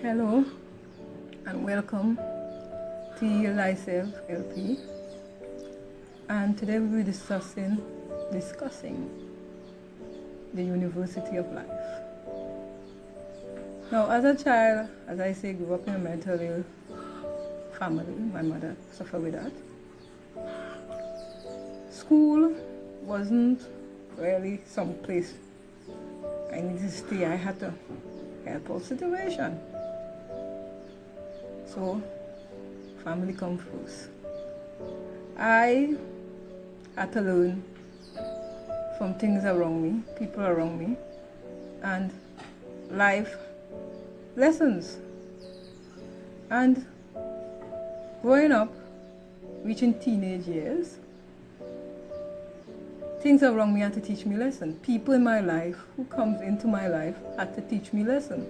Hello and welcome to Heal Thyself LP. And today we'll be discussing the University of Life. Now, as a child, as I say, grew up in a mentally ill family. My mother suffered with that. School wasn't really some place I needed to stay. I had to help out situation. So, family come first. I had to learn from things around me, people around me, and life lessons. And growing up, reaching teenage years, things around me had to teach me lesson. People in my life who comes into my life had to teach me lesson.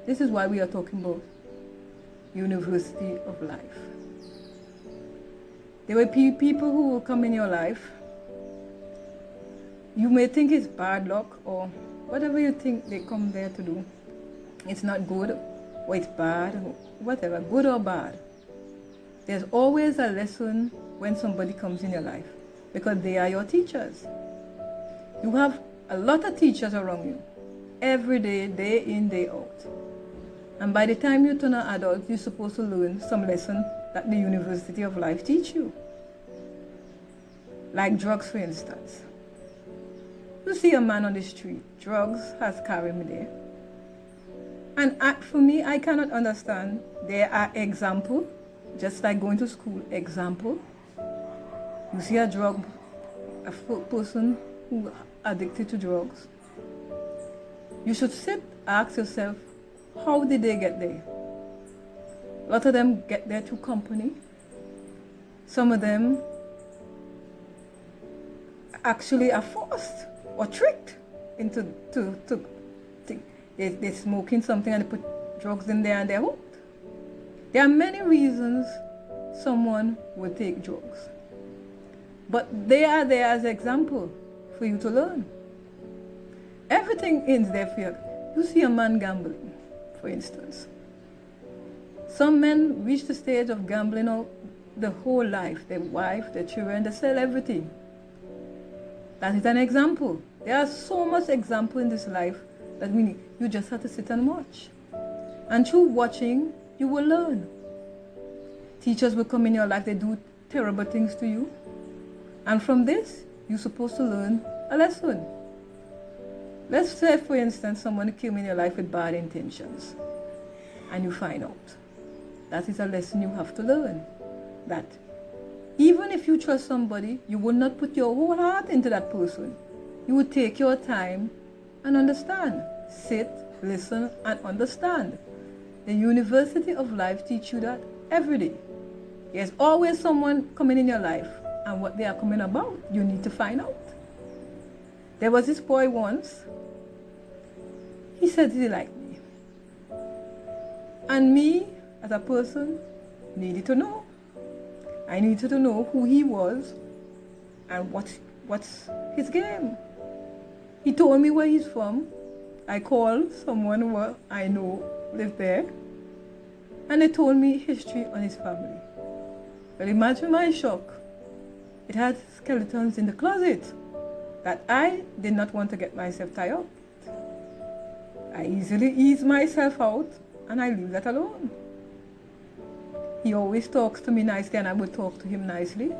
This is why we are talking about University of Life. There will be people who will come in your life. You may think it's bad luck or whatever you think they come there to do. It's not good or it's bad, or whatever, good or bad. There's always a lesson when somebody comes in your life because they are your teachers. You have a lot of teachers around you every day, day in, day out. And by the time you turn an adult, you're supposed to learn some lesson that the University of Life teach you. Like drugs, for instance. You see a man on the street, drugs has carried me there. And for me, I cannot understand. There are examples, just like going to school, example. You see a person who addicted to drugs. You should ask yourself, how did they get there? A lot of them get there through company. Some of them actually are forced or tricked into they're smoking something and they put drugs in there and they're hooked. There are many reasons someone will take drugs. But they are there as an example for you to learn. Everything is there for you. You see a man gambling, for instance. Some men reach the stage of gambling all the whole life. Their wife, their children, they sell everything. That is an example. There are so much example in this life that you just have to sit and watch. And through watching, you will learn. Teachers will come in your life, they do terrible things to you. And from this, you're supposed to learn a lesson. Let's say, for instance, someone came in your life with bad intentions. And you find out. That is a lesson you have to learn. That even if you trust somebody, you will not put your whole heart into that person. You will take your time and understand. Sit, listen, and understand. The University of Life teach you that every day. There's always someone coming in your life, and what they are coming about, you need to find out. There was this boy once. He said he liked me. And me, as a person, needed to know. I needed to know who he was and what's his game. He told me where he's from. I called someone who I know lived there. And they told me history on his family. Well, imagine my shock. It had skeletons in the closet that I did not want to get myself tied up. I easily ease myself out and I leave that alone. He always talks to me nicely and I would talk to him nicely.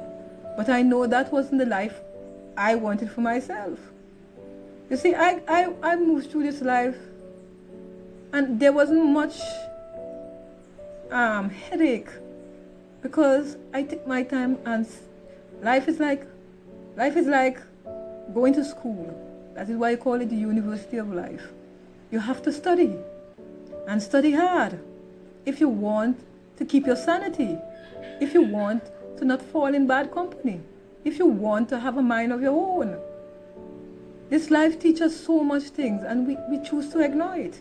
But I know that wasn't the life I wanted for myself. You see, I moved through this life and there wasn't much headache because I took my time and life is like going to school. That is why I call it the University of Life. You have to study and study hard if you want to keep your sanity, if you want to not fall in bad company, if you want to have a mind of your own. This life teaches so much things and we choose to ignore it.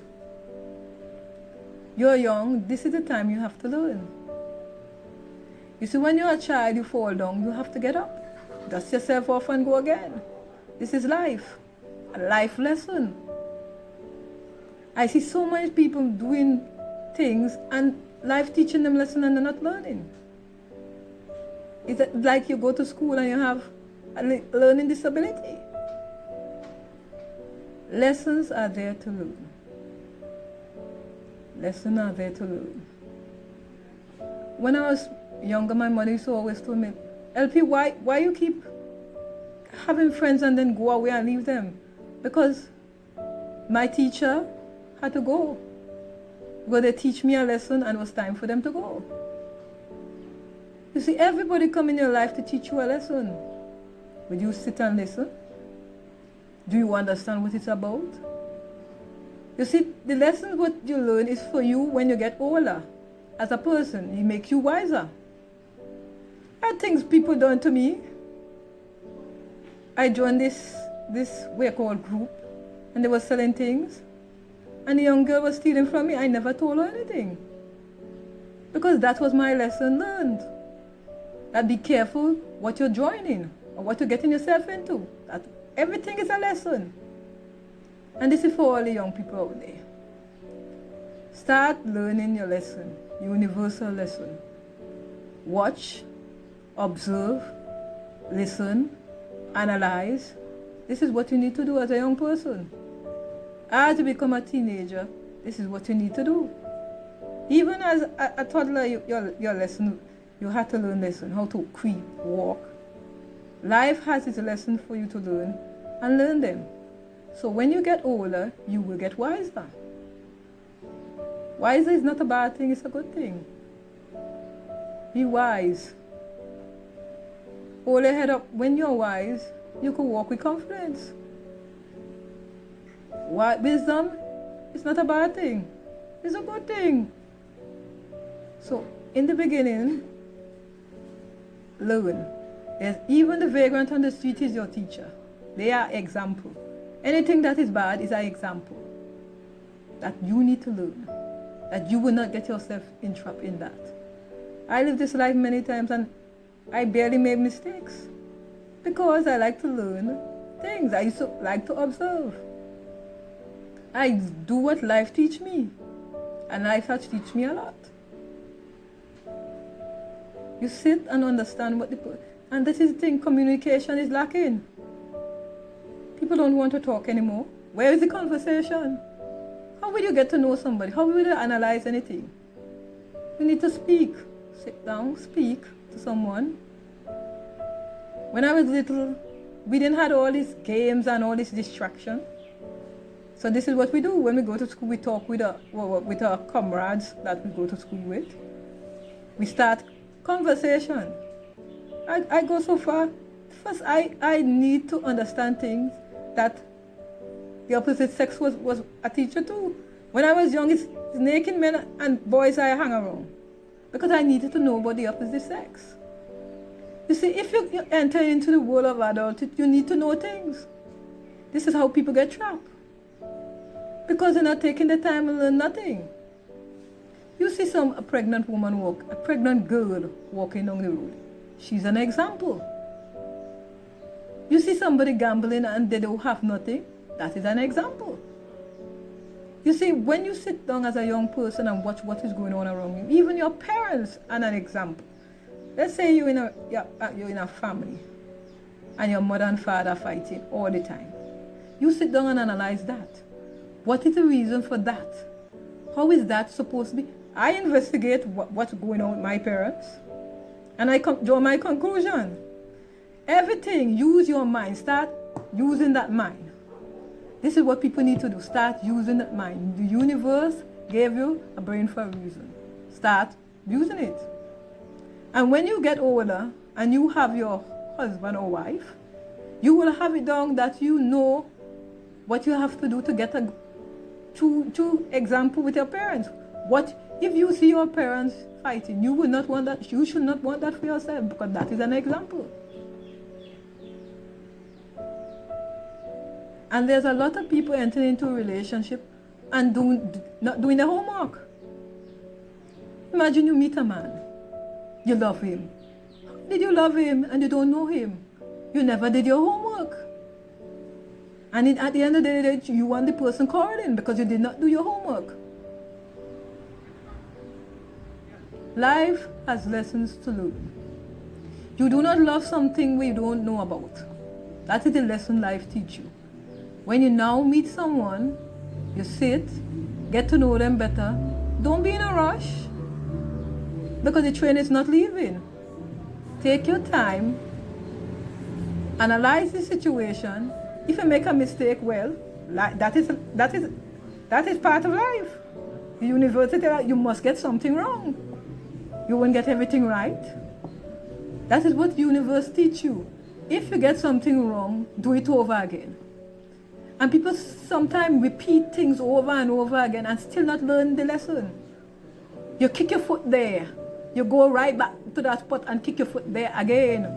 You're young, this is the time you have to learn. You see, when you're a child, you fall down, you have to get up, dust yourself off and go again. This is life, a life lesson. I see so many people doing things and life teaching them lesson and they're not learning. It's like you go to school and you have a learning disability. Lessons are there to learn. Lessons are there to learn. When I was younger, my mother used to always tell me, LP, why you keep having friends and then go away and leave them? Because my teacher had to go. Because they teach me a lesson and it was time for them to go. You see, everybody come in your life to teach you a lesson. Would you sit and listen? Do you understand what it's about? You see, the lessons what you learn is for you when you get older. As a person, it makes you wiser. I things people done to me. I joined this we called group, and they were selling things, and the young girl was stealing from me. I never told her anything, because that was my lesson learned. That be careful what you're joining or what you're getting yourself into. That everything is a lesson, and this is for all the young people out there. Start learning your lesson, universal lesson. Watch, observe, listen, analyze. This is what you need to do as a young person. As you become a teenager, this is what you need to do. Even as a toddler, your lesson, you have to learn lesson, how to creep, walk. Life has its lesson for you to learn and learn them. So when you get older, you will get wiser. Wiser is not a bad thing, it's a good thing. Be wise. Hold your head up. When you're wise, you can walk with confidence. Wisdom is not a bad thing. It's a good thing. So, in the beginning, learn. Even the vagrant on the street is your teacher. They are example. Anything that is bad is an example that you need to learn, that you will not get yourself entrapped in that. I lived this life many times and I barely made mistakes because I like to learn things. I used to like to observe. I do what life teach me, and life has teach me a lot. You sit and understand what and this is the thing, communication is lacking. People don't want to talk anymore. Where is the conversation? How will you get to know somebody? How will you analyze anything? You need to speak. Sit down, speak to someone. When I was little, we didn't have all these games and all this distraction. So this is what we do. When we go to school, we talk with our comrades that we go to school with. We start conversation. I go so far. First, I need to understand things that the opposite sex was a teacher too. When I was young, it's naked men and boys I hang around. Because I needed to know about the opposite sex. You see, if you enter into the world of adulthood, you need to know things. This is how people get trapped. Because they're not taking the time to learn nothing. You see a pregnant woman a pregnant girl walking down the road. She's an example. You see somebody gambling and they don't have nothing. That is an example. You see, when you sit down as a young person and watch what is going on around you, even your parents are an example. Let's say you're in a family and your mother and father are fighting all the time. You sit down and analyze that. What is the reason for that? How is that supposed to be? I investigate what's going on with my parents and I draw my conclusion. Everything, use your mind. Start using that mind. This is what people need to do. Start using that mind. The universe gave you a brain for a reason. Start using it. And when you get older and you have your husband or wife, you will have it down that you know what you have to do to get a true example with your parents. What if you see your parents fighting? You will not want that. You should not want that for yourself because that is an example. And there's a lot of people entering into a relationship and not doing their homework. Imagine you meet a man. You love him. How did you love him and you don't know him? You never did your homework. And at the end of the day, you want the person quarreling because you did not do your homework. Life has lessons to learn. You do not love something we don't know about. That is the lesson life teaches you. When you now meet someone, you sit, get to know them better. Don't be in a rush because the train is not leaving. Take your time, analyze the situation. If you make a mistake, well, that is part of life. The university, you must get something wrong. You won't get everything right. That is what universe teach you. If you get something wrong, do it over again. And people sometimes repeat things over and over again and still not learn the lesson. You kick your foot there. You go right back to that spot and kick your foot there again.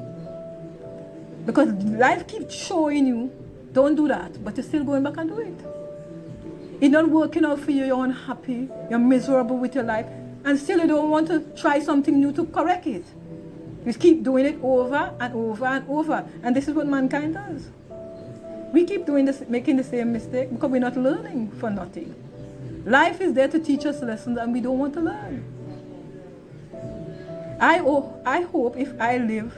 Because life keeps showing you, don't do that, but you're still going back and do it. It's not working out for you, you're unhappy, you're miserable with your life, and still you don't want to try something new to correct it. You keep doing it over and over and over. And this is what mankind does. We keep doing this, making the same mistake because we're not learning for nothing. Life is there to teach us lessons and we don't want to learn. I hope if I live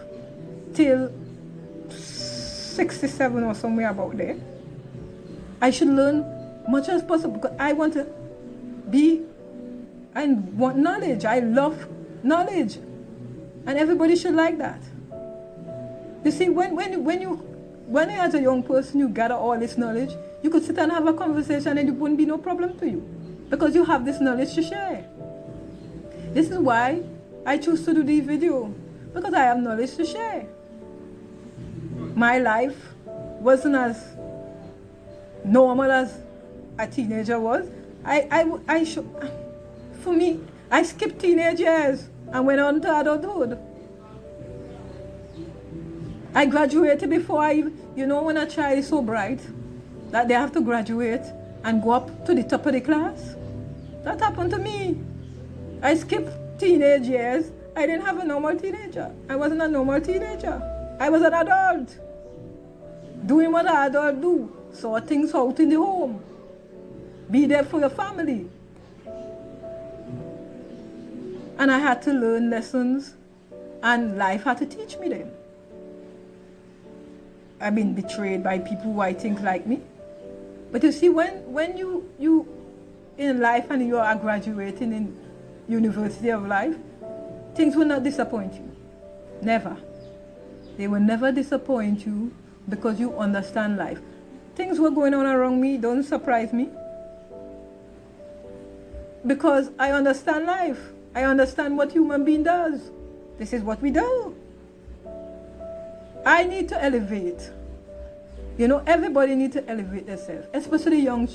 till 67 or somewhere about there, I should learn much as possible because I want to I want knowledge. I love knowledge. And everybody should like that. You see, when you as a young person, you gather all this knowledge, you could sit and have a conversation and it wouldn't be no problem to you. Because you have this knowledge to share. This is why I choose to do this video. Because I have knowledge to share. My life wasn't as normal as a teenager was. For me, I skipped teenage years and went on to adulthood. I graduated before when a child is so bright that they have to graduate and go up to the top of the class. That happened to me. I skipped teenage years. I didn't have a normal teenager. I wasn't a normal teenager. I was an adult. Doing what an adult do. Sort things out in the home. Be there for your family. And I had to learn lessons and life had to teach me them. I've been betrayed by people who I think like me. But you see, when you in life and you are graduating in University of Life, things will not disappoint you. Never. They will never disappoint you because you understand life. Things were going on around me, don't surprise me. Because I understand life. I understand what human being does. This is what we do. I need to elevate. Everybody needs to elevate themselves, especially young,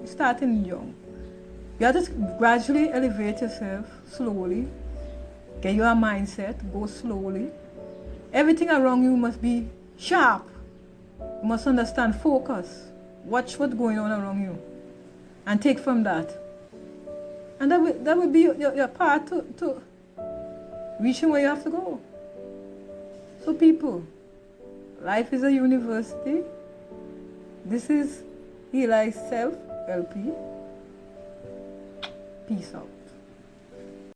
starting young. You have to gradually elevate yourself slowly. Get your mindset, go slowly. Everything around you must be sharp. You must understand, focus. Watch what's going on around you. And take from that. And that will be your path to reaching where you have to go. So people, life is a university. This is Eli Self LP. Peace out.